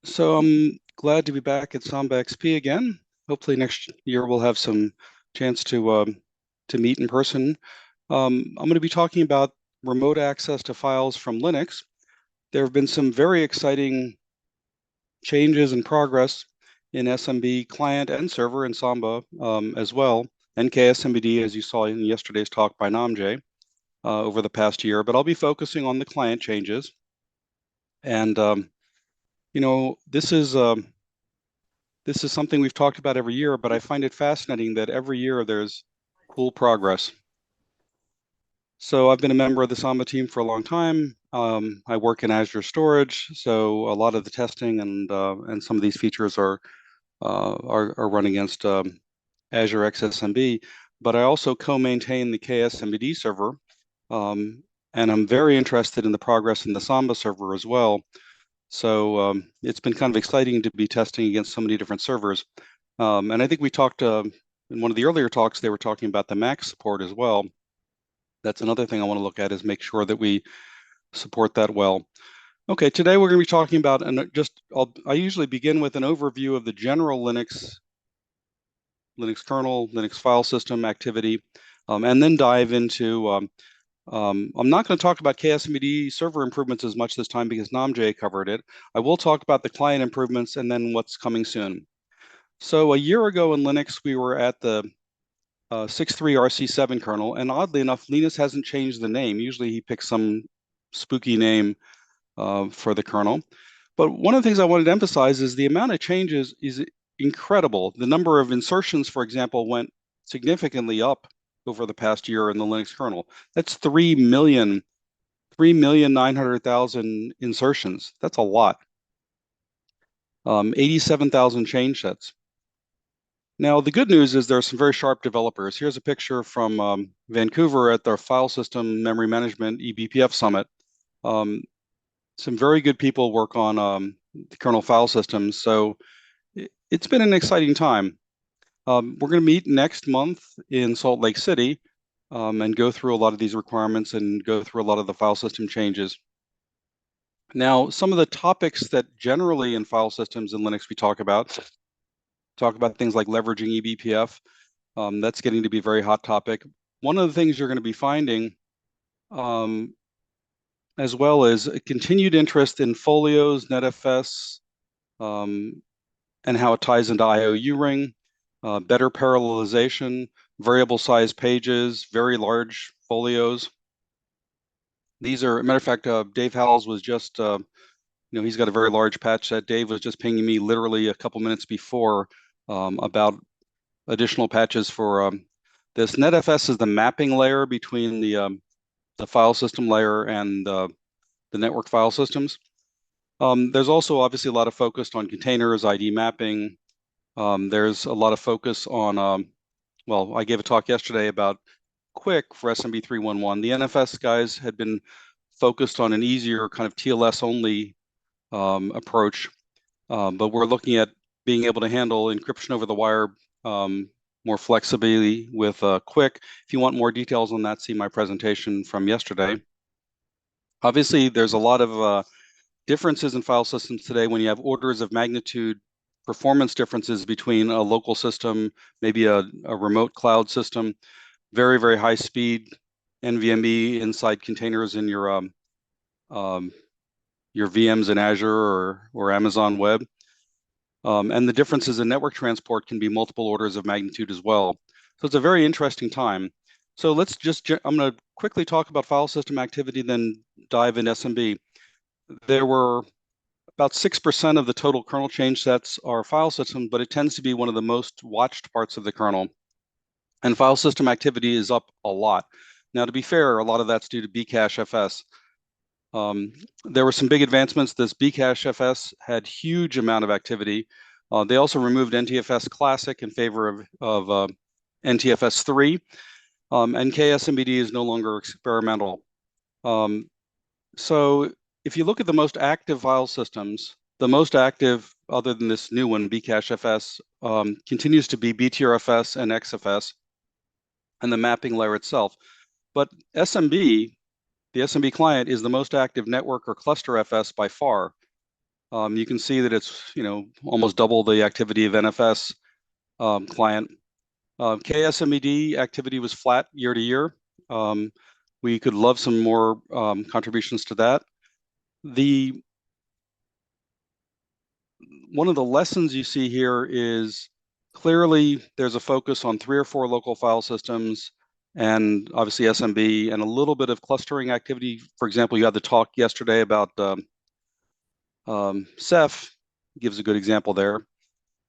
So I'm glad to be back at sambaXP again. Hopefully next year we'll have some chance to meet in person. I'm going to be talking about remote access to files from Linux. There have been some very exciting changes and progress in SMB client and server in Samba as well, and KSMBD, as you saw in yesterday's talk by Namjay, over the past year. But I'll be focusing on the client changes. And this is something we've talked about every year, but I find it fascinating that every year there's cool progress. So I've been a member of the Samba team for a long time. I work in Azure storage, so a lot of the testing and some of these features are run against Azure XSMB. But I also co-maintain the KSMBD server, and I'm very interested in the progress in the Samba server as well. So it's been kind of exciting to be testing against so many different servers. And I think we talked in one of the earlier talks, they were talking about the Mac support as well. That's another thing I want to look at, is make sure that we support that well. Okay, today we're going to be talking about, and I usually begin with an overview of the general Linux kernel, Linux file system activity, and then dive into I'm not going to talk about KSMBD server improvements as much this time because Namjay covered it. I will talk about the client improvements and then what's coming soon. So a year ago in Linux, we were at the 6.3 RC7 kernel, and oddly enough, Linus hasn't changed the name. Usually he picks some spooky name for the kernel. But one of the things I wanted to emphasize is the amount of changes is incredible. The number of insertions, for example, went significantly up over the past year in the Linux kernel. That's 3,900,000 insertions. That's a lot. 87,000 change sets. Now, the good news is there are some very sharp developers. Here's a picture from Vancouver at their File System Memory Management eBPF Summit. Some very good people work on the kernel file systems. So it's been an exciting time. We're going to meet next month in Salt Lake City and go through a lot of these requirements and go through a lot of the file system changes. Now, some of the topics that generally in file systems in Linux we talk about things like leveraging eBPF. That's getting to be a very hot topic. One of the things you're going to be finding as well is a continued interest in folios, NetFS, and how it ties into IOU ring, better parallelization, variable size pages, very large folios. These are, matter of fact, Dave Howells was just, he's got a very large patch set. Dave was just pinging me literally a couple minutes before about additional patches for this. NetFS is the mapping layer between the file system layer and the network file systems. There's also obviously a lot of focus on containers, ID mapping. There's a lot of focus on, well, I gave a talk yesterday about Quick for SMB3.1.1. The NFS guys had been focused on an easier kind of TLS only approach, but we're looking at being able to handle encryption over the wire more flexibly with Quick. If you want more details on that, see my presentation from yesterday. Obviously, there's a lot of differences in file systems today when you have orders of magnitude performance differences between a local system, maybe a remote cloud system, very, very high speed NVMe inside containers in your VMs in Azure or Amazon Web. And the differences in network transport can be multiple orders of magnitude as well. So it's a very interesting time. So let's I'm going to quickly talk about file system activity, then dive into SMB. There were about 6% of the total kernel change sets are file systems, but it tends to be one of the most watched parts of the kernel. And file system activity is up a lot. Now, to be fair, a lot of that's due to Bcache-fs. There were some big advancements. This Bcache-fs had huge amount of activity. They also removed NTFS Classic in favor of NTFS 3, and KSMBD is no longer experimental. So if you look at the most active file systems, the most active, other than this new one, Bcache-fs, continues to be BTRFS and XFS, and the mapping layer itself. But SMB, the SMB client, is the most active network or cluster FS by far. You can see that it's almost double the activity of NFS client. KSMED activity was flat year to year. We could love some more contributions to that. One of the lessons you see here is clearly there's a focus on 3 or 4 local file systems and obviously SMB and a little bit of clustering activity. For example, you had the talk yesterday about Ceph, gives a good example there.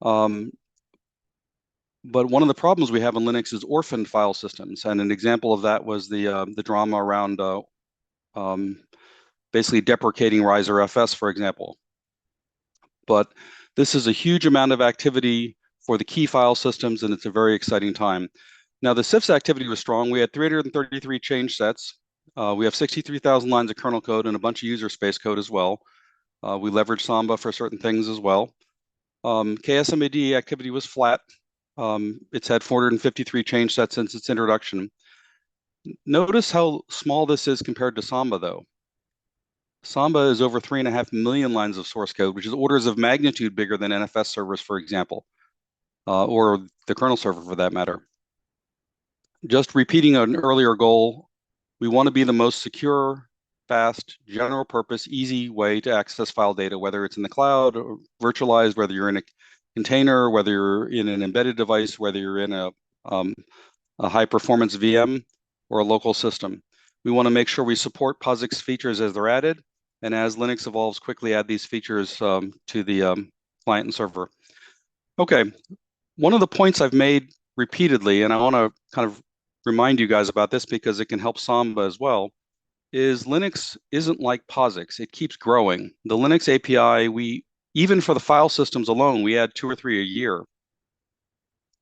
But one of the problems we have in Linux is orphaned file systems, and an example of that was the drama around basically deprecating Riser FS, for example. But this is a huge amount of activity for the key file systems, and it's a very exciting time. Now, the cifs activity was strong. We had 333 change sets. We have 63,000 lines of kernel code and a bunch of user space code as well. We leveraged Samba for certain things as well. KSMAD activity was flat. It's had 453 change sets since its introduction. Notice how small this is compared to Samba, though. Samba is over 3.5 million lines of source code, which is orders of magnitude bigger than NFS servers, for example, or the kernel server for that matter. Just repeating an earlier goal, we want to be the most secure, fast, general purpose, easy way to access file data, whether it's in the cloud or virtualized, whether you're in a container, whether you're in an embedded device, whether you're in a high performance VM or a local system. We want to make sure we support POSIX features as they're added, and as Linux evolves, quickly add these features to the client and server. Okay, one of the points I've made repeatedly, and I want to kind of remind you guys about this because it can help Samba as well, is Linux isn't like POSIX. It keeps growing. The Linux API, even for the file systems alone, we add 2 or 3 a year.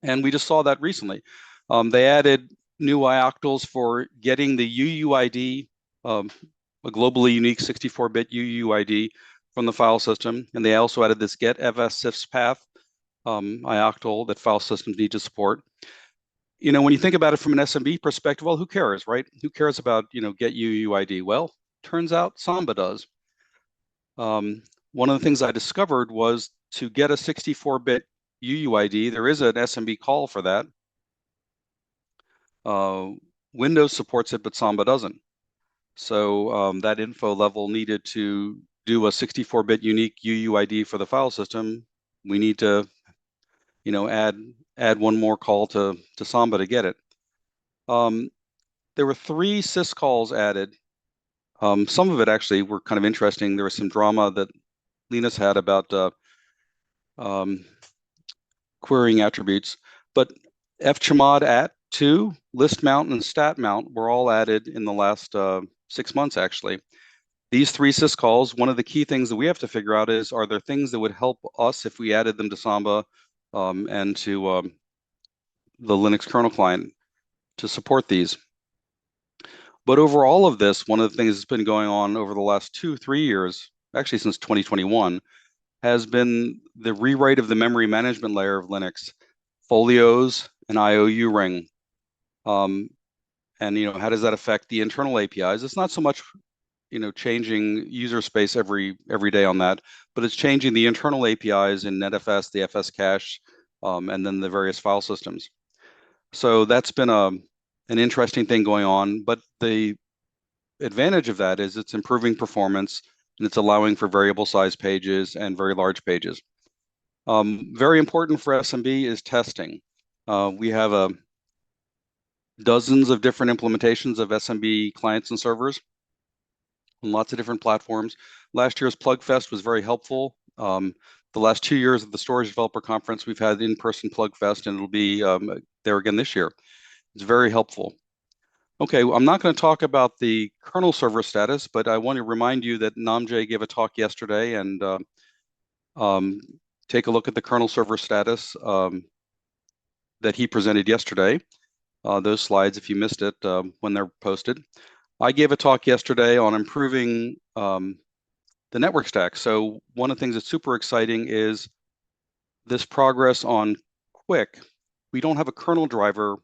And we just saw that recently. They added new ioctls for getting the UUID, a globally unique 64-bit UUID from the file system. And they also added this get fs cifs path ioctl that file systems need to support. When you think about it from an SMB perspective, well, who cares, right? Who cares about, get UUID? Well, turns out Samba does. One of the things I discovered was to get a 64-bit UUID, there is an SMB call for that. Windows supports it, but Samba doesn't. So that info level needed to do a 64-bit unique UUID for the file system. We need to, add one more call to Samba to get it. There were 3 sys calls added. Some of it actually were kind of interesting. There was some drama that Linus had about querying attributes, but fchmod at 2, list mount, and stat mount were all added in the last 6 months, actually. These 3 sys calls, one of the key things that we have to figure out is, are there things that would help us if we added them to Samba and to the Linux kernel client to support these? But over all of this, one of the things that's been going on over the last 2-3 years, actually since 2021, has been the rewrite of the memory management layer of Linux, folios and IOU ring. And how does that affect the internal APIs? It's not so much changing user space every day on that, but it's changing the internal APIs in NetFS, the FS cache, and then the various file systems. So that's been an interesting thing going on, but the advantage of that is it's improving performance and it's allowing for variable size pages and very large pages. Very important for SMB is testing. We have dozens of different implementations of SMB clients and servers on lots of different platforms. Last year's PlugFest was very helpful. The last 2 years of the Storage Developer Conference, we've had in-person PlugFest, and it'll be there again this year. It's very helpful. Okay, I'm not going to talk about the kernel server status, but I want to remind you that Namjay gave a talk yesterday, and take a look at the kernel server status that he presented yesterday. Those slides, if you missed it, when they're posted. I gave a talk yesterday on improving the network stack. So one of the things that's super exciting is this progress on Quick. We don't have a kernel driver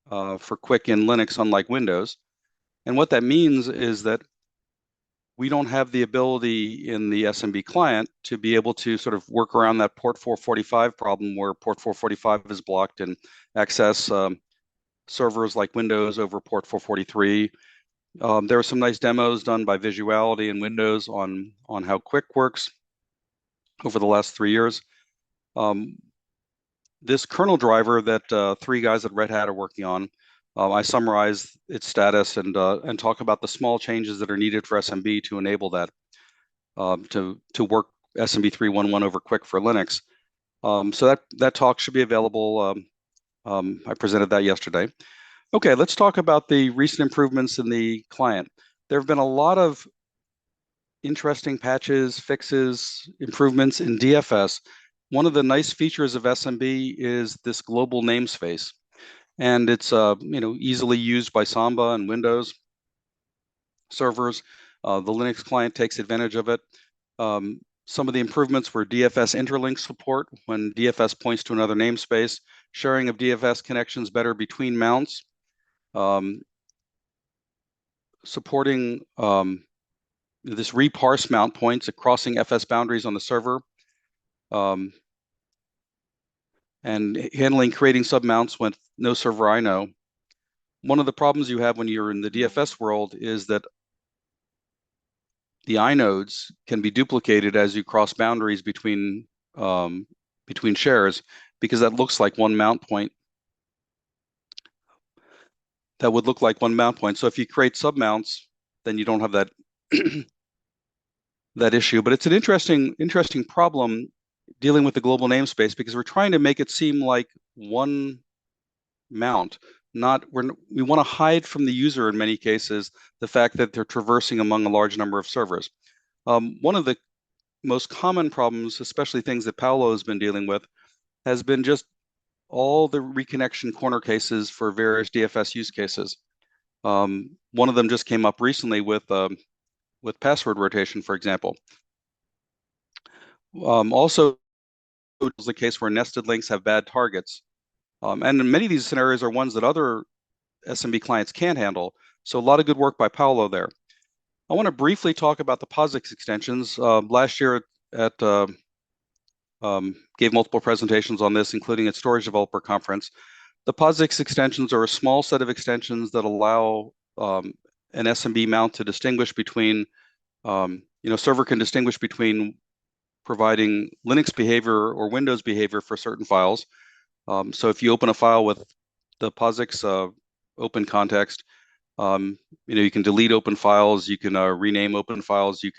for Quick in Linux, unlike Windows. And what that means is that we don't have the ability in the SMB client to be able to sort of work around that port 445 problem where port 445 is blocked and access servers like Windows over port 443. There are some nice demos done by Visuality and Windows on how Quick works over the last 3 years. This kernel driver that 3 guys at Red Hat are working on, I summarize its status and talk about the small changes that are needed for SMB to enable that to work SMB3.1.1 over Quick for Linux. So that talk should be available. I presented that yesterday. Okay, let's talk about the recent improvements in the client. There have been a lot of interesting patches, fixes, improvements in DFS. One of the nice features of SMB is this global namespace, and it's easily used by Samba and Windows servers. The Linux client takes advantage of it. Some of the improvements were DFS interlink support when DFS points to another namespace, sharing of DFS connections better between mounts, supporting this reparse mount points crossing FS boundaries on the server, and handling creating submounts with no server I know. One of the problems you have when you're in the DFS world is that the inodes can be duplicated as you cross boundaries between shares, because that looks like one mount point. That would look like one mount point. So if you create submounts, then you don't have that that issue. But it's an interesting problem dealing with the global namespace, because we're trying to make it seem like one mount. We want to hide from the user in many cases the fact that they're traversing among a large number of servers. One of the most common problems, especially things that Paolo has been dealing with, has been just all the reconnection corner cases for various DFS use cases. One of them just came up recently with password rotation, for example. Also, it's the case where nested links have bad targets. And many of these scenarios are ones that other SMB clients can't handle. So a lot of good work by Paolo there. I want to briefly talk about the POSIX extensions. Last year gave multiple presentations on this, including at Storage Developer Conference. The POSIX extensions are a small set of extensions that allow an SMB mount to distinguish between, server can distinguish between providing Linux behavior or Windows behavior for certain files. So if you open a file with the POSIX open context, you can delete open files, you can rename open files, you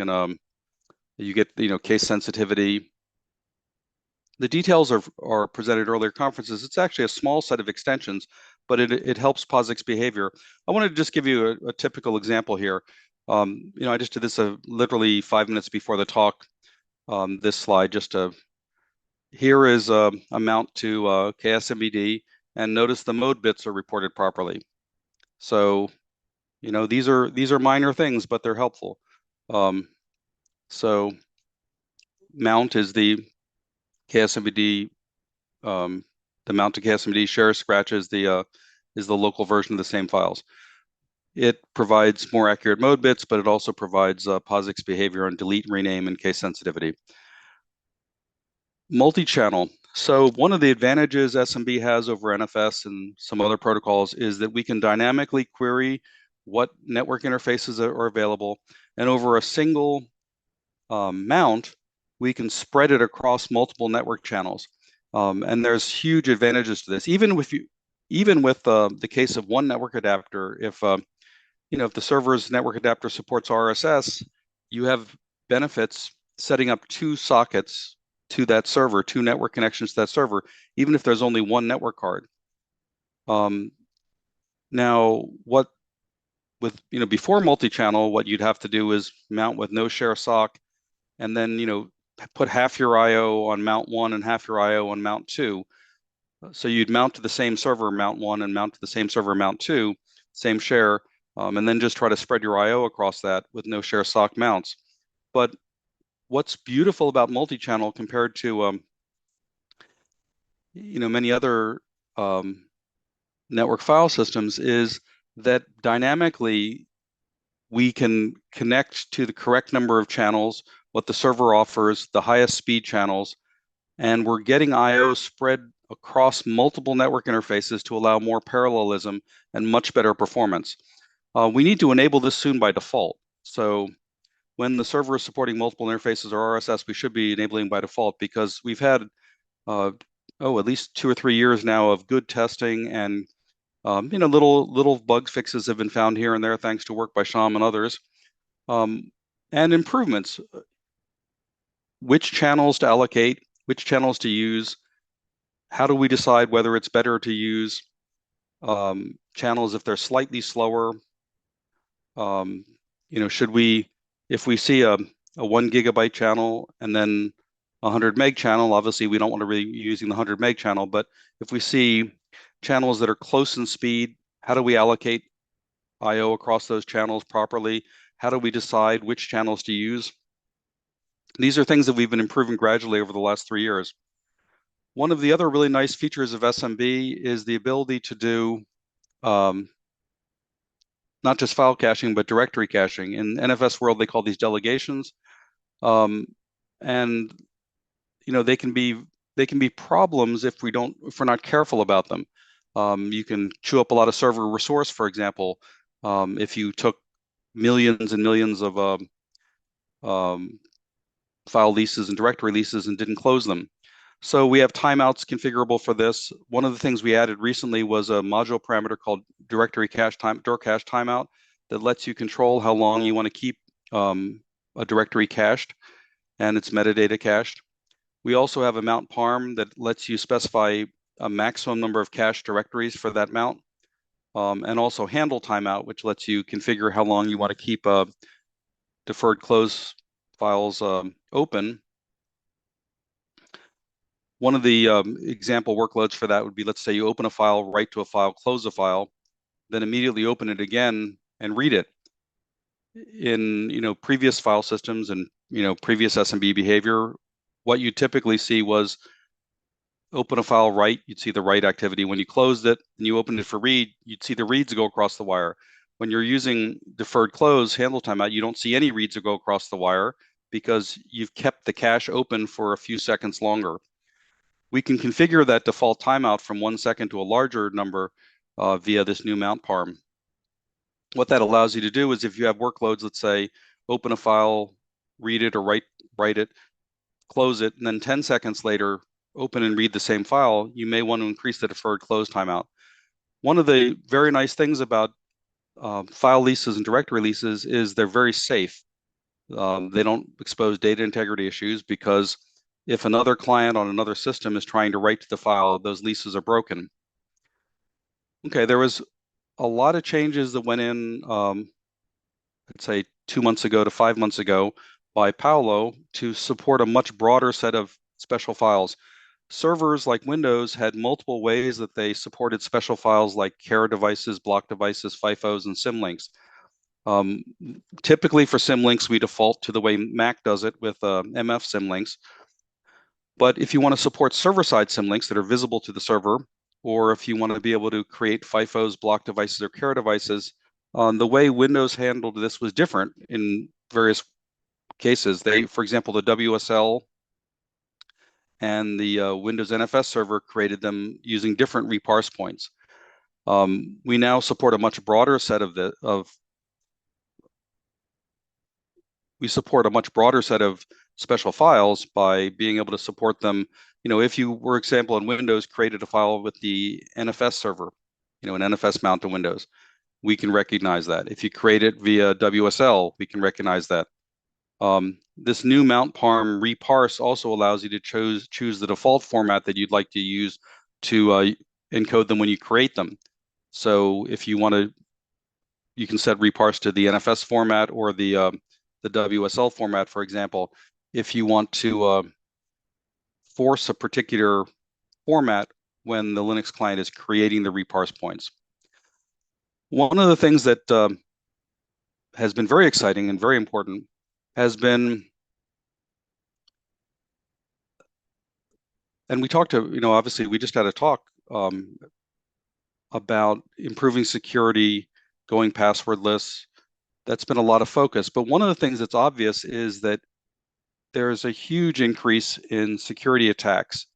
get case sensitivity. The details are presented earlier conferences. It's actually a small set of extensions, but it helps POSIX behavior. I wanted to just give you a typical example here. I just did this literally 5 minutes before the talk. This slide here is a mount to KSMBD, and notice the mode bits are reported properly. So, these are minor things, but they're helpful. So mount is the KSMBD, the mount to KSMBD. Share scratch is the local version of the same files. It provides more accurate mode bits, but it also provides POSIX behavior on delete, rename, and case sensitivity. Multi-channel. So one of the advantages SMB has over NFS and some other protocols is that we can dynamically query what network interfaces are available, and over a single mount, we can spread it across multiple network channels. And there's huge advantages to this. Even with the case of one network adapter, if the server's network adapter supports RSS, you have benefits setting up 2 sockets to that server, 2 network connections to that server, even if there's only one network card. Now, before multi-channel, what you'd have to do is mount with no share sock, and then put half your I/O on mount 1 and half your I/O on mount 2. So you'd mount to the same server mount 1 and mount to the same server mount 2, same share, and then just try to spread your I/O across that with no share sock mounts. But what's beautiful about multi-channel compared to many other network file systems is that dynamically we can connect to the correct number of channels, what the server offers, the highest speed channels, and we're getting I/O spread across multiple network interfaces to allow more parallelism and much better performance. We need to enable this soon by default. So when the server is supporting multiple interfaces or RSS, we should be enabling by default, because we've had at least 2 or 3 years now of good testing, and little bug fixes have been found here and there thanks to work by Sham and others, and improvements. Which channels to allocate, which channels to use. How do we decide whether it's better to use channels if they're slightly slower? Should we, if we see a 1 gigabyte channel and then a 100 meg channel, obviously we don't want to be using the 100 meg channel, but if we see channels that are close in speed, how do we allocate I/O across those channels properly? How do we decide which channels to use? These are things that we've been improving gradually over the last 3 years. One of the other really nice features of SMB is the ability to do not just file caching, but directory caching. In NFS world, they call these delegations. And they can be problems if we're not careful about them. You can chew up a lot of server resource, for example, if you took millions and millions of file leases and directory leases and didn't close them. So we have timeouts configurable for this. One of the things we added recently was a module parameter called directory cache timeout that lets you control how long you want to keep a directory cached and its metadata cached. We also have a mount parm that lets you specify a maximum number of cached directories for that mount, and also handle timeout, which lets you configure how long you want to keep deferred close files open. One of the example workloads for that would be, let's say you open a file, write to a file, close a file, then immediately open it again and read it. In previous file systems and previous SMB behavior, what you typically see was open a file, write, you'd see the write activity. When you closed it and you opened it for read, you'd see the reads go across the wire. When you're using deferred close, handle timeout, you don't see any reads that go across the wire because you've kept the cache open for a few seconds longer. We can configure that default timeout from 1 second to a larger number via this new mount parm. What that allows you to do is, if you have workloads, let's say, open a file, read it or write it, close it, and then 10 seconds later, open and read the same file, you may want to increase the deferred close timeout. One of the very nice things about file leases and directory leases is they're very safe. They don't expose data integrity issues, because if another client on another system is trying to write to the file, those leases are broken. Okay, there was a lot of changes that went in, let's say 2 months ago to 5 months ago by Paolo to support a much broader set of special files. Servers like Windows had multiple ways that they supported special files like care devices, block devices, FIFOs, and symlinks. Typically for symlinks, we default to the way Mac does it with MF symlinks. But if you want to support server-side symlinks that are visible to the server, or if you want to be able to create FIFOs, block devices, or care devices, the way Windows handled this was different in various cases. For example, the WSL and the Windows NFS server created them using different reparse points. We now support a much broader set of special files by being able to support them. If you, for example, in Windows created a file with the NFS server, an NFS mount to Windows, we can recognize that. If you create it via WSL, we can recognize that. This new mount parm reparse also allows you to choose the default format that you'd like to use to encode them when you create them. So if you want to, you can set reparse to the NFS format or the WSL format, for example. If you want to force a particular format when the Linux client is creating the reparse points. One of the things that has been very exciting and very important has been, and we talked to, obviously we just had a talk about improving security, going passwordless, that's been a lot of focus. But one of the things that's obvious is that there's a huge increase in security attacks.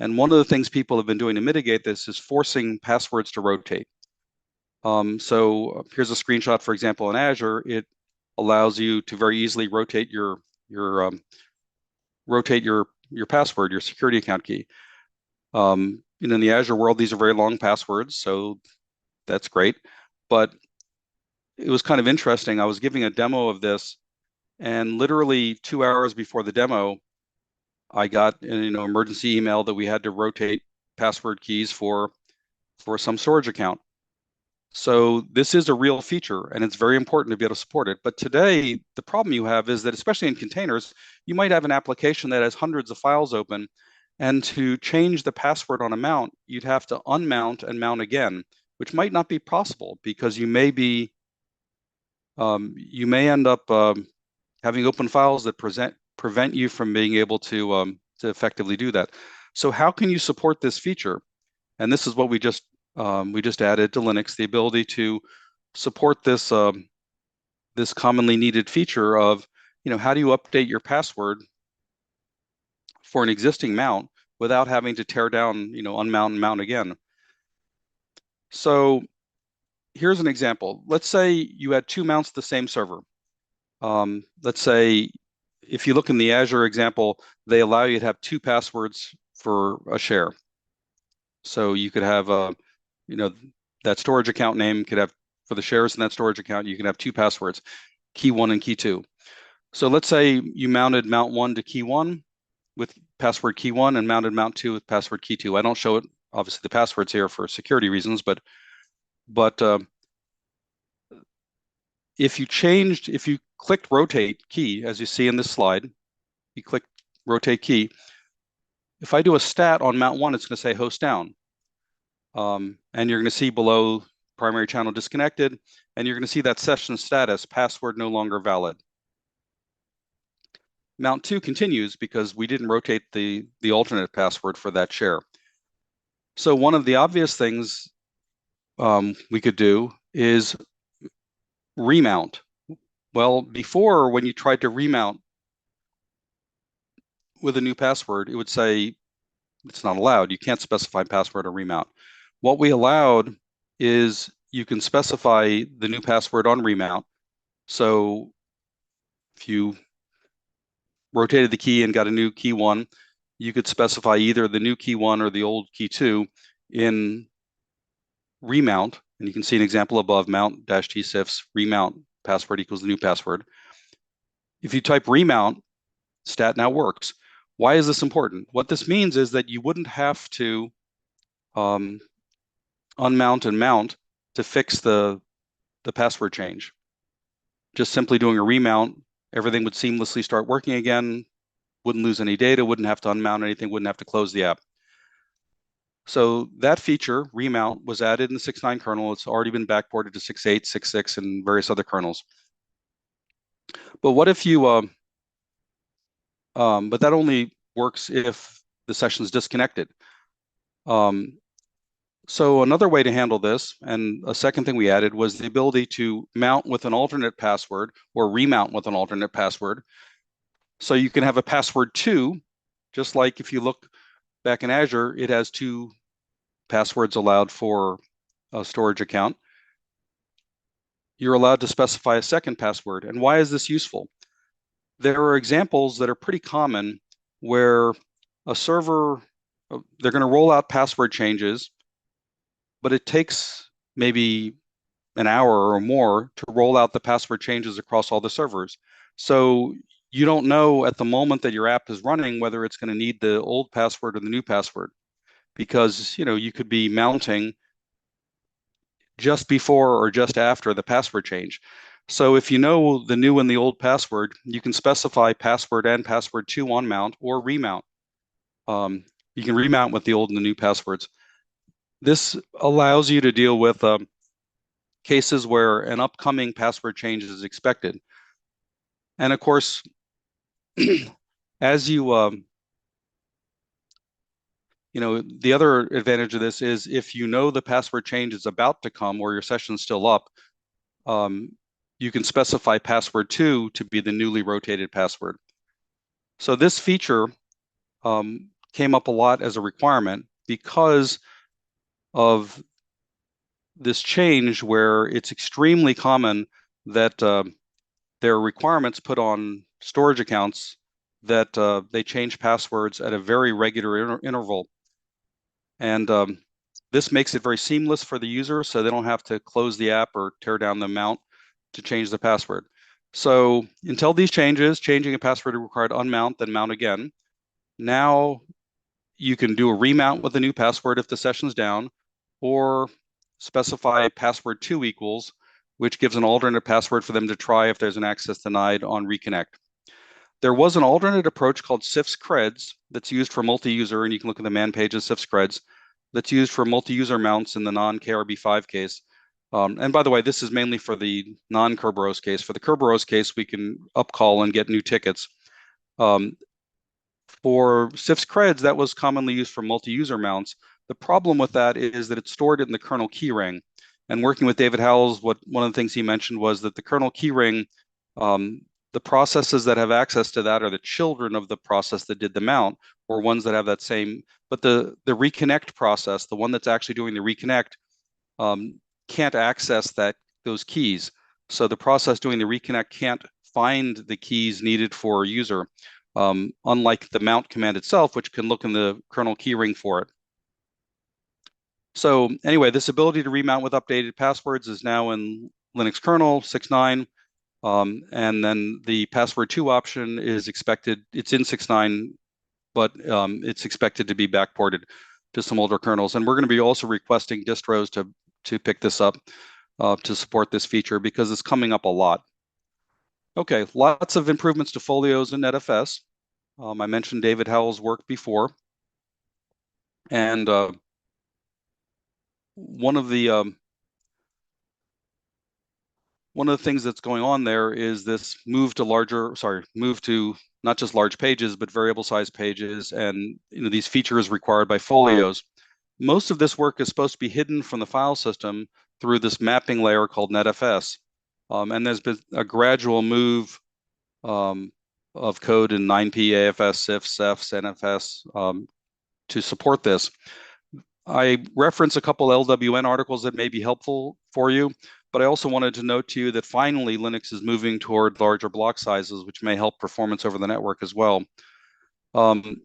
And one of the things people have been doing to mitigate this is forcing passwords to rotate. So here's a screenshot, for example, in Azure. It allows you to very easily rotate your password, your security account key. In the Azure world, these are very long passwords, so that's great. But it was kind of interesting. I was giving a demo of this, and literally 2 hours before the demo, I got an emergency email that we had to rotate password keys for some storage account. So this is a real feature, and it's very important to be able to support it. But today, the problem you have is that, especially in containers, you might have an application that has hundreds of files open, and to change the password on a mount, you'd have to unmount and mount again, which might not be possible because you may end up having open files that prevent you from being able to effectively do that. So how can you support this feature? And this is what we just added to Linux, the ability to support this this commonly needed feature of, how do you update your password for an existing mount without having to tear down, unmount and mount again. So here's an example. Let's say you had two mounts to the same server. Let's say if you look in the Azure example, they allow you to have two passwords for a share. So you could have that storage account name could have, for the shares in that storage account, you can have two passwords, key one and key two. So let's say you mounted mount one to key one with password key one and mounted mount two with password key two. I don't show it, obviously, the passwords here for security reasons, but if you clicked rotate key, as you see in this slide, you click rotate key. If I do a stat on mount one, it's going to say host down. And you're going to see below primary channel disconnected, and you're going to see that session status, password no longer valid. Mount two continues because we didn't rotate the alternate password for that share. So one of the obvious things we could do is remount. Well, before, when you tried to remount with a new password, it would say it's not allowed. You can't specify password or remount. What we allowed is you can specify the new password on remount. So if you rotated the key and got a new key one, you could specify either the new key one or the old key two in remount. And you can see an example above, mount-t cifs remount password equals the new password. If you type remount, stat now works. Why is this important? What this means is that you wouldn't have to unmount and mount to fix the password change. Just simply doing a remount, everything would seamlessly start working again, wouldn't lose any data, wouldn't have to unmount anything, wouldn't have to close the app. So that feature, remount, was added in the 6.9 kernel. It's already been backported to 6.8, 6.6, and various other kernels. But what if you, but that only works if the session is disconnected. So another way to handle this, and a second thing we added, was the ability to mount with an alternate password or remount with an alternate password. So you can have a password 2, just like if you look back in Azure, it has 2 passwords allowed for a storage account. You're allowed to specify a second password. And why is this useful? There are examples that are pretty common where a server, they're going to roll out password changes, but it takes maybe an hour or more to roll out the password changes across all the servers. So you don't know at the moment that your app is running whether it's going to need the old password or the new password, because you could be mounting just before or just after the password change. So if you know the new and the old password, you can specify password and password 2 on mount or remount. You can remount with the old and the new passwords. This allows you to deal with cases where an upcoming password change is expected. And of course, as the other advantage of this is if you know the password change is about to come or your session's still up, you can specify password 2 to be the newly rotated password. So this feature came up a lot as a requirement because of this change where it's extremely common that there are requirements put on storage accounts that they change passwords at a very regular interval. And this makes it very seamless for the user, so they don't have to close the app or tear down the mount to change the password. So until these changes, changing a password required unmount, then mount again. Now you can do a remount with a new password if the session's down, or specify password 2 equals, which gives an alternate password for them to try if there's an access denied on reconnect. There was an alternate approach called cifs.creds that's used for multi-user, and you can look at the man page of cifs.creds, that's used for multi-user mounts in the non-KRB5 case. And by the way, this is mainly for the non-Kerberos case. For the Kerberos case, we can upcall and get new tickets. For cifs.creds, that was commonly used for multi-user mounts. The problem with that is that it's stored in the kernel keyring. And working with David Howells, one of the things he mentioned was that the kernel keyring, the processes that have access to that are the children of the process that did the mount, or ones that have that same, but the reconnect process, the one that's actually doing the reconnect, can't access those keys. So the process doing the reconnect can't find the keys needed for a user, unlike the mount command itself, which can look in the kernel keyring for it. So anyway, this ability to remount with updated passwords is now in Linux kernel 6.9. And then the password 2 option is expected, it's in 6.9, but it's expected to be backported to some older kernels. And we're going to be also requesting distros to pick this up to support this feature because it's coming up a lot. Okay, lots of improvements to folios and NetFS. I mentioned David Howell's work before. And one of the things that's going on there is this move to not just large pages, but variable size pages, and these features required by folios. Most of this work is supposed to be hidden from the file system through this mapping layer called NetFS. And there's been a gradual move of code in 9P, AFS, CIFS, CEFS, NFS to support this. I reference a couple LWN articles that may be helpful for you, but I also wanted to note to you that finally Linux is moving toward larger block sizes, which may help performance over the network as well. One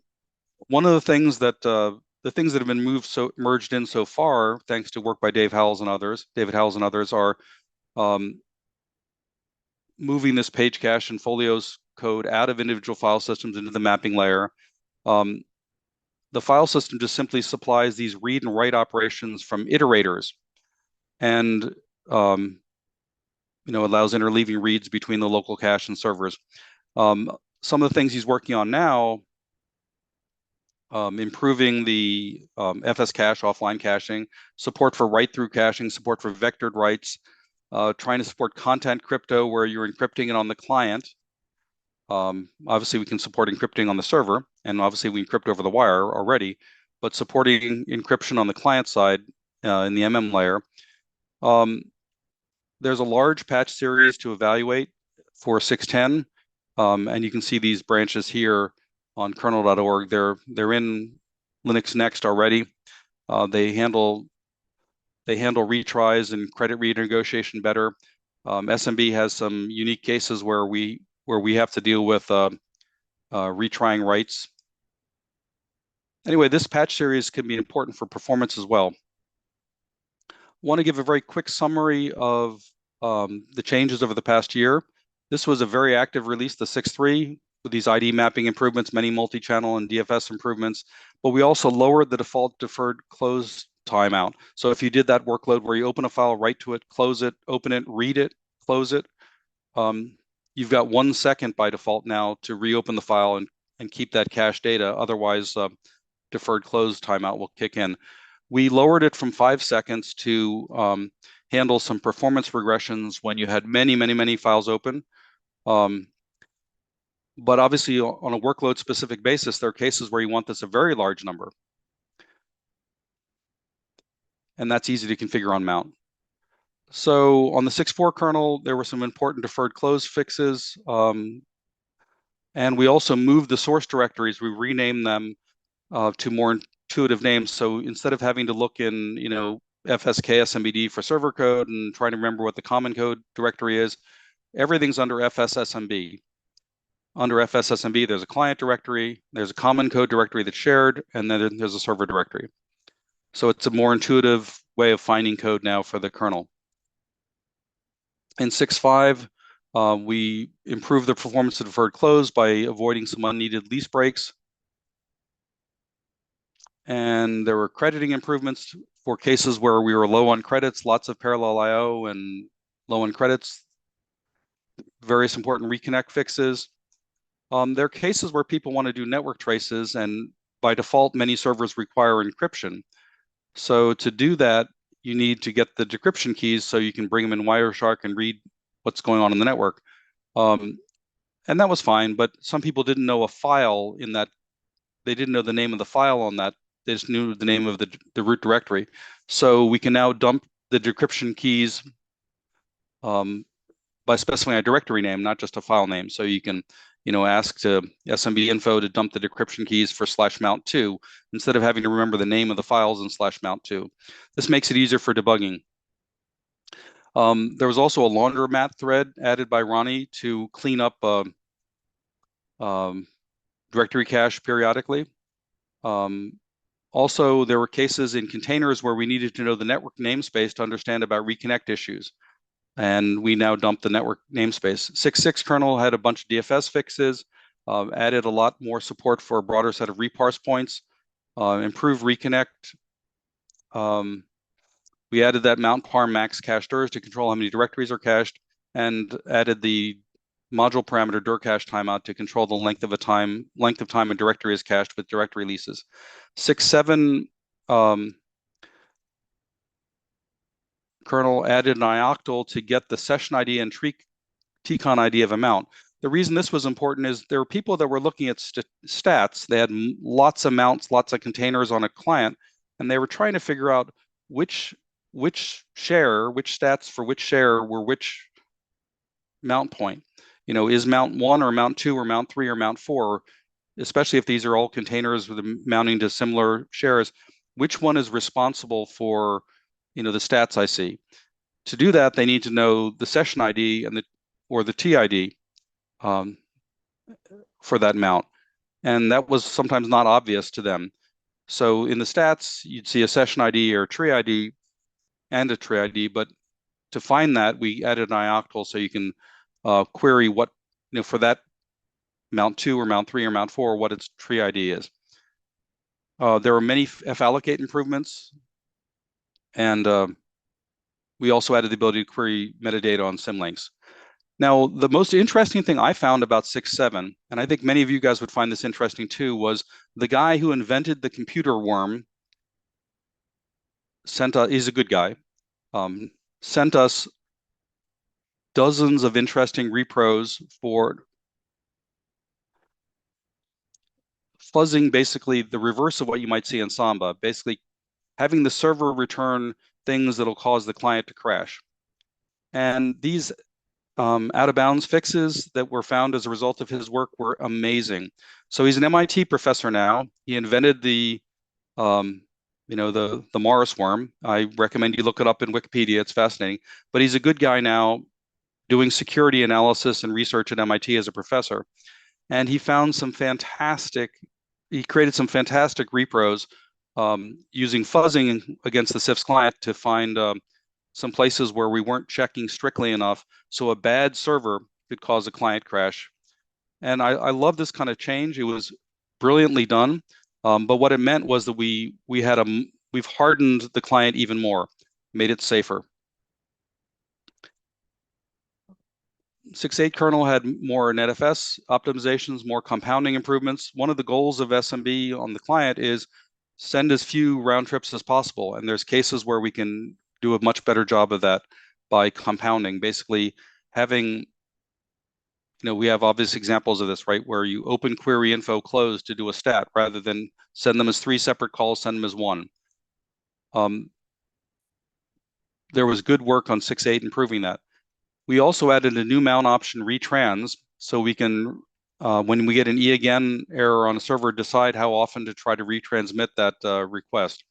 of the things that have been merged in so far, thanks to work by David Howells and others, are moving this page cache and folios code out of individual file systems into the mapping layer. The file system just simply supplies these read and write operations from iterators, and allows interleaving reads between the local cache and servers. Some of the things he's working on now, improving the FS cache, offline caching, support for write-through caching, support for vectored writes, trying to support content crypto where you're encrypting it on the client. Obviously, we can support encrypting on the server, and obviously we encrypt over the wire already, but supporting encryption on the client side in the MM layer. There's a large patch series to evaluate for 6.10, and you can see these branches here on kernel.org. They're in Linux Next already. They handle retries and credit renegotiation better. SMB has some unique cases where we have to deal with retrying writes. Anyway, this patch series can be important for performance as well. Want to give a very quick summary of the changes over the past year. This was a very active release, the 6.3, with these ID mapping improvements, many multi-channel and DFS improvements, but we also lowered the default deferred close timeout. So if you did that workload where you open a file, write to it, close it, open it, read it, close it, you've got 1 second by default now to reopen the file and keep that cache data. Otherwise, deferred close timeout will kick in. We lowered it from 5 seconds to handle some performance regressions when you had many files open. But obviously, on a workload-specific basis, there are cases where you want this a very large number. And that's easy to configure on mount. So on the 6.4 kernel, there were some important deferred close fixes. And we also moved the source directories. We renamed them to more intuitive names. So instead of having to look in, FSK SMBD for server code and trying to remember what the common code directory is, everything's under FSSMB. Under FSSMB, there's a client directory, there's a common code directory that's shared, and then there's a server directory. So it's a more intuitive way of finding code now for the kernel. In 6.5, we improved the performance of deferred close by avoiding some unneeded lease breaks. And there were crediting improvements for cases where we were low on credits, lots of parallel I/O and low on credits, various important reconnect fixes. There are cases where people want to do network traces, and by default, many servers require encryption. So to do that, you need to get the decryption keys so you can bring them in Wireshark and read what's going on in the network. And that was fine, but some people didn't know a file in that. They didn't know the name of the file on that. They just knew the name of the root directory. So we can now dump the decryption keys by specifying a directory name, not just a file name. So you can, ask to SMB info to dump the decryption keys for /mount2 instead of having to remember the name of the files in /mount2. This makes it easier for debugging. There was also a laundromat thread added by Ronnie to clean up directory cache periodically. Also, there were cases in containers where we needed to know the network namespace to understand about reconnect issues. And we now dumped the network namespace. 6.6 kernel had a bunch of DFS fixes, added a lot more support for a broader set of reparse points, improved reconnect. We added that mount parm max cache drs to control how many directories are cached, and added the module parameter dir cache timeout to control the length of time a directory is cached with directory releases. 6.7 kernel added an ioctl to get the session ID and TCON ID of a mount. The reason this was important is there were people that were looking at stats. They had lots of mounts, lots of containers on a client, and they were trying to figure out which stats for which share were which mount point. Is mount 1 or mount 2 or mount 3 or mount 4, especially if these are all containers with mounting to similar shares, which one is responsible for, the stats I see. To do that, they need to know the session ID and or the TID for that mount. And that was sometimes not obvious to them. So in the stats, you'd see a session ID or tree ID and a tree ID, but to find that, we added an ioctl so you can query what, for that mount 2 or mount 3 or mount 4, what its tree ID is. There were many fallocate improvements, and we also added the ability to query metadata on symlinks. Now, the most interesting thing I found about 6.7, and I think many of you guys would find this interesting too, was the guy who invented the computer worm he's a good guy, sent us dozens of interesting repros for fuzzing, basically the reverse of what you might see in Samba, basically having the server return things that'll cause the client to crash. And these out of bounds fixes that were found as a result of his work were amazing. So he's an MIT professor now. He invented the Morris worm. I recommend you look it up in Wikipedia. It's fascinating. But he's a good guy now, doing security analysis and research at MIT as a professor. And he found he created some fantastic repros using fuzzing against the cifs client to find some places where we weren't checking strictly enough, so a bad server could cause a client crash. And I love this kind of change. It was brilliantly done, but what it meant was that we've hardened the client even more, made it safer. 6.8 kernel had more NetFS optimizations, more compounding improvements. One of the goals of SMB on the client is send as few round trips as possible, and there's cases where we can do a much better job of that by compounding, basically having, we have obvious examples of this, right? Where you open query info close to do a stat rather than send them as 3 separate calls, send them as one. there was good work on 6.8 improving that. We also added a new mount option, retrans, so we can, when we get an E again error on a server, decide how often to try to retransmit that request.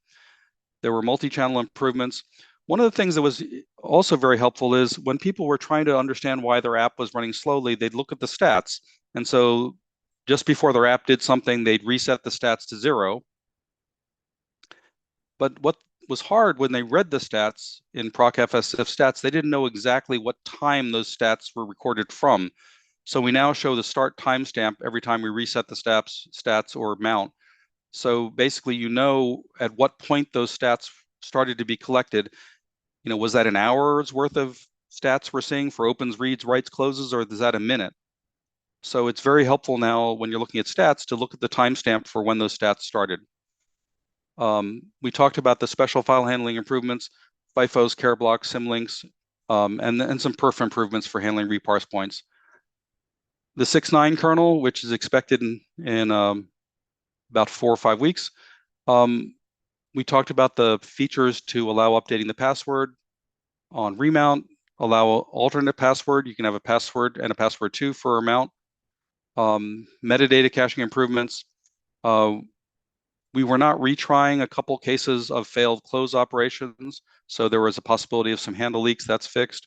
There were multi-channel improvements. One of the things that was also very helpful is when people were trying to understand why their app was running slowly, they'd look at the stats. And so just before their app did something, they'd reset the stats to 0. But what was hard when they read the stats in procfsif stats, they didn't know exactly what time those stats were recorded from. So we now show the start timestamp every time we reset the stats or mount. So basically, you know at what point those stats started to be collected. You know, was that an hour's worth of stats we're seeing for opens, reads, writes, closes, or is that a minute? So it's very helpful now when you're looking at stats to look at the timestamp for when those stats started. We talked about the special file handling improvements, FIFOs, care blocks, symlinks, and some perf improvements for handling reparse points. The 6.9 kernel, which is expected in about 4 or 5 weeks, we talked about the features to allow updating the password on remount, allow alternate password. You can have a password and a password too for a mount. Metadata caching improvements. We were not retrying a couple cases of failed close operations, so there was a possibility of some handle leaks. That's fixed.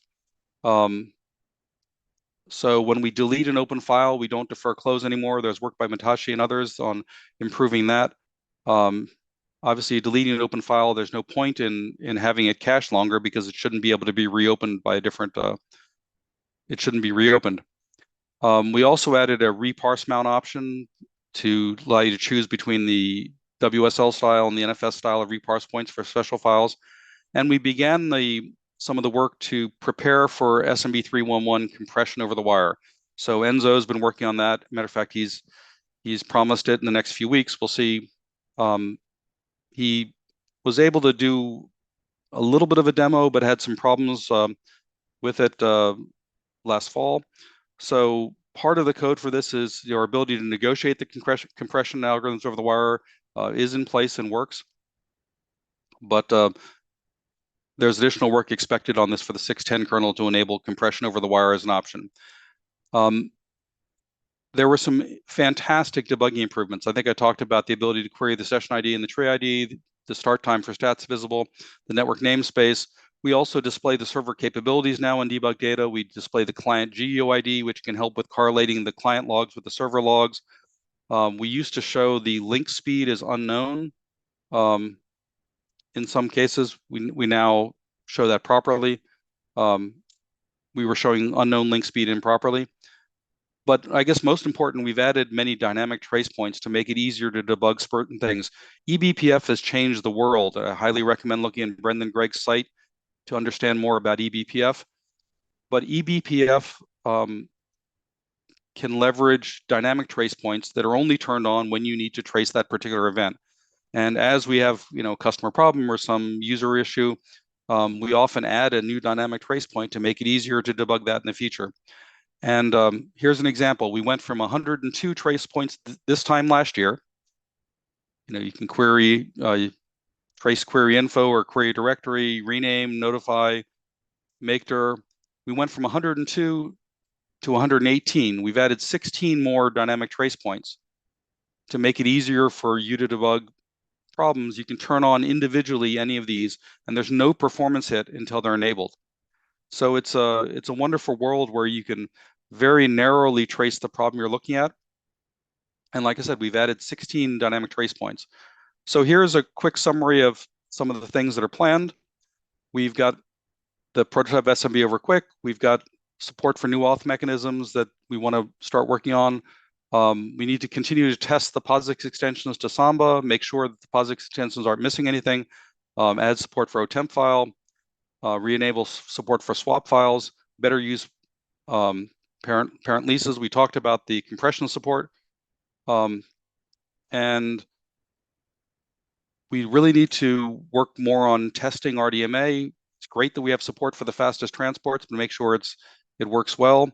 So when we delete an open file, we don't defer close anymore. There's work by Matashi and others on improving that. Obviously, deleting an open file, there's no point in having it cache longer because it shouldn't be able to be reopened by a different, it shouldn't be reopened. We also added a reparse mount option to allow you to choose between the WSL style and the NFS style of reparse points for special files. And we began some of the work to prepare for SMB3.1.1 compression over the wire. So Enzo's been working on that. Matter of fact, he's promised it in the next few weeks. We'll see. He was able to do a little bit of a demo, but had some problems with it last fall. So part of the code for this is your ability to negotiate the compression algorithms over the wire is in place and works. But there's additional work expected on this for the 6.10 kernel to enable compression over the wire as an option. There were some fantastic debugging improvements. I think I talked about the ability to query the session ID and the tree ID, the start time for stats visible, the network namespace. We also display the server capabilities now in debug data. We display the client GUID, which can help with correlating the client logs with the server logs. We used to show the link speed is unknown. In some cases, we now show that properly. We were showing unknown link speed improperly. But I guess most important, we've added many dynamic trace points to make it easier to debug certain things. eBPF has changed the world. I highly recommend looking at Brendan Gregg's site to understand more about eBPF. But eBPF can leverage dynamic trace points that are only turned on when you need to trace that particular event. And as we have, customer problem or some user issue, we often add a new dynamic trace point to make it easier to debug that in the future. And here's an example. We went from 102 trace points this time last year. You can query, trace query info or query directory, rename, notify, make dir. We went from 102 to 118. We've added 16 more dynamic trace points to make it easier for you to debug problems. You can turn on individually any of these, and there's no performance hit until they're enabled. So it's a wonderful world where you can very narrowly trace the problem you're looking at. And like I said, we've added 16 dynamic trace points. So here's a quick summary of some of the things that are planned. We've got the prototype SMB over quick. We've got support for new auth mechanisms that we want to start working on. We need to continue to test the POSIX extensions to Samba, make sure that the POSIX extensions aren't missing anything, add support for TMPFILE, re-enable support for swap files, better use parent leases. We talked about the compression support. And we really need to work more on testing RDMA. It's great that we have support for the fastest transports, but make sure it works well.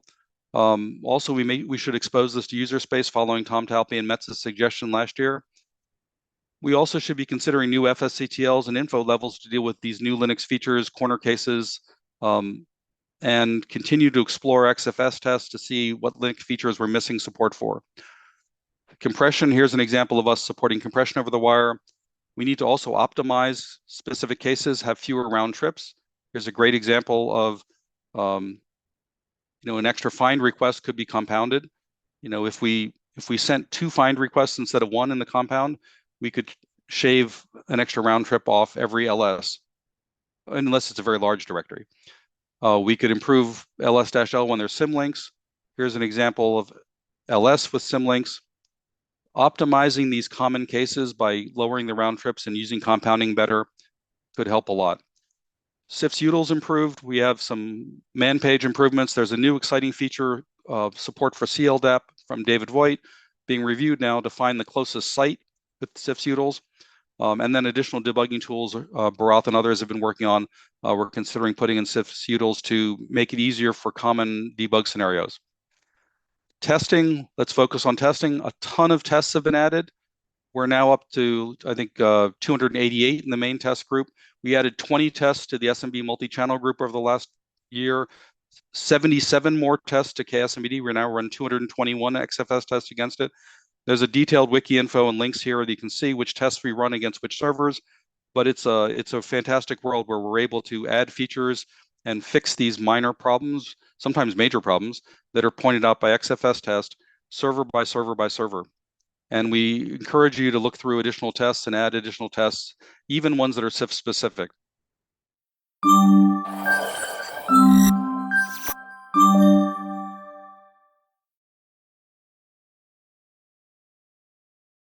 Also, we should expose this to user space following Tom Talpe and Metz's suggestion last year. We also should be considering new FSCTLs and info levels to deal with these new Linux features, corner cases, and continue to explore XFS tests to see what Linux features we're missing support for. Compression, here's an example of us supporting compression over the wire. We need to also optimize specific cases, have fewer round trips. Here's a great example of, an extra find request could be compounded. If we sent 2 find requests instead of 1 in the compound, we could shave an extra round trip off every LS, unless it's a very large directory. We could improve ls-l when there's symlinks. Here's an example of ls with symlinks. Optimizing these common cases by lowering the round trips and using compounding better could help a lot. cifs utils improved. We have some man page improvements. There's a new exciting feature of support for CLDAP from David Voigt being reviewed now to find the closest site with cifs utils. And then additional debugging tools Bharath and others have been working on. We're considering putting in cifs utils to make it easier for common debug scenarios. Testing, let's focus on testing. A ton of tests have been added. We're now up to, I think, 288 in the main test group. We added 20 tests to the SMB multi-channel group over the last year, 77 more tests to KSMBD. We're now running 221 XFS tests against it. There's a detailed wiki info and links here that you can see which tests we run against which servers, but it's a fantastic world where we're able to add features and fix these minor problems, sometimes major problems, that are pointed out by XFS test, server by server by server. And we encourage you to look through additional tests and add additional tests, even ones that are cifs specific.